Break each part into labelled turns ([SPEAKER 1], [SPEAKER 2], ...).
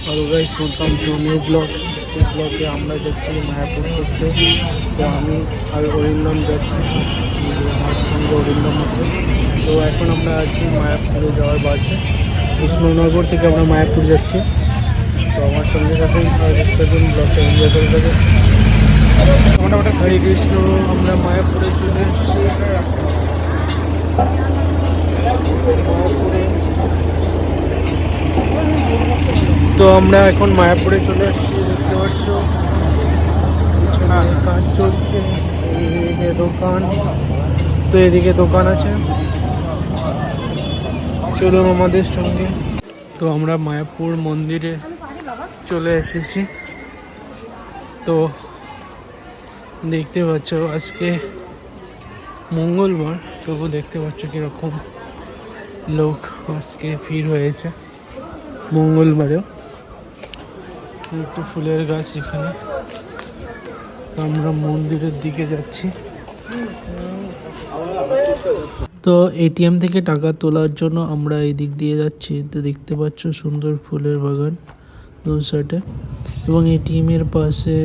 [SPEAKER 1] Hello guys, welcome to new blog. এই ব্লগে আমরা যাচ্ছি মায়াপুর ঘুরতে। তো আমি আর অরিন্দম যাচ্ছি, আমার সঙ্গে অরিন্দম আছে। তো এখন আমরা আছি মায়াপুরে যাওয়ার বাসে। কৃষ্ণনগর থেকে আমরা মায়াপুর যাচ্ছি। তো আমার সঙ্গে সাথে দেখতেছেন, ব্লগটা এনজয় করে থাকে। মোটামুটি হরে কৃষ্ণ, আমরা মায়াপুরে চলে এসেছি। মায়াপুরে তো আমরা এখন মায়াপুরে চলে এসেছি, দেখতে পাচ্ছ কাজ চলছে। এদিকে দোকান, তো এদিকে দোকান আছে। চলুন আমাদের সঙ্গে। তো আমরা মায়াপুর মন্দিরে চলে এসেছি। তো দেখতে পাচ্ছ আজকে মঙ্গলবার, তবু দেখতে পাচ্ছ কিরকম লোক আজকে ভিড় হয়েছে মঙ্গলবারেও। একটু ফুলের গাছ এখানে। আমরা মন্দিরের দিকে যাচ্ছি। তো এটিএম থেকে টাকা তোলার জন্য আমরা এই দিক দিয়ে যাচ্ছি। তো দেখতে পাচ্ছ সুন্দর ফুলের বাগান দু সাইডে, এবং এটিএম এর পাশে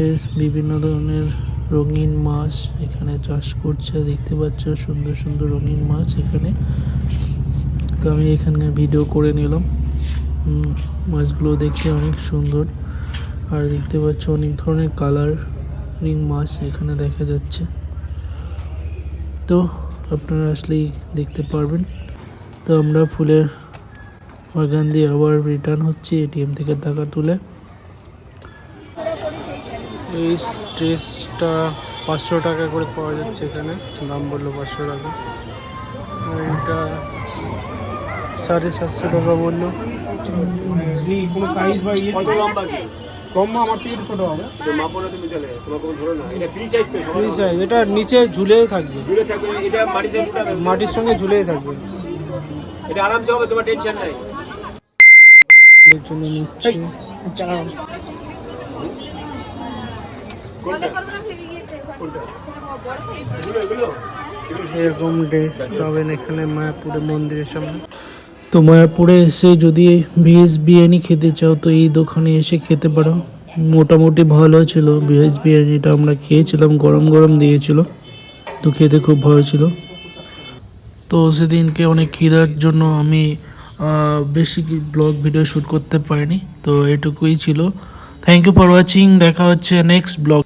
[SPEAKER 1] বিভিন্ন ধরনের রঙিন মাছ এখানে চাষ করছে। দেখতে পাচ্ছ সুন্দর সুন্দর রঙিন মাছ এখানে। তো আমি এখানে ভিডিও করে নিলাম। মাছগুলো দেখতে অনেক সুন্দর, আর দেখতে পাচ্ছ অনেক ধরনের কালারিং মাছ এখানে দেখা যাচ্ছে। তো আপনারা আসলেই দেখতে পারবেন। তো আমরা ফুলের বাগান দিয়ে আবার রিটার্ন হচ্ছি এটিএম থেকে টাকা তুলে। এই ড্রেসটা 500 টাকা করে পাওয়া যাচ্ছে এখানে, দাম বললো 500 টাকা। আর এটা 750 টাকা বললো। কোনো সাইজ বা ইয়ে কম, আমার থেকে একটু ছোট হবে। ফ্রি সাইজ, এটা নিচে ঝুলেই থাকবে, মাটির সঙ্গে ঝুলেই থাকবে।
[SPEAKER 2] এটা আরামসে হবে, তোমার টেনশন নাই।
[SPEAKER 1] এর জন্য নিচ্ছি। এরকম ড্রেস পাবেন এখানে মায়াপুরে মন্দিরের সামনে। তো মায়াপুরে এসে যদি ভেজ বিরিয়ানি খেতে চাও তো এই দোকানে এসে খেতে পারো। মোটামুটি ভালো ছিল ভেজ বিরিয়ানিটা, আমরা খেয়েছিলাম, গরম গরম দিয়েছিল, তো খেতে খুব ভালো ছিল। তো সেদিনকে অনেক খিদার জন্য আমি বেশি ব্লগ ভিডিও শ্যুট করতে পারিনি। তো এটুকুই ছিল। Thank you for watching. দেখা হচ্ছে নেক্সট ব্লগ।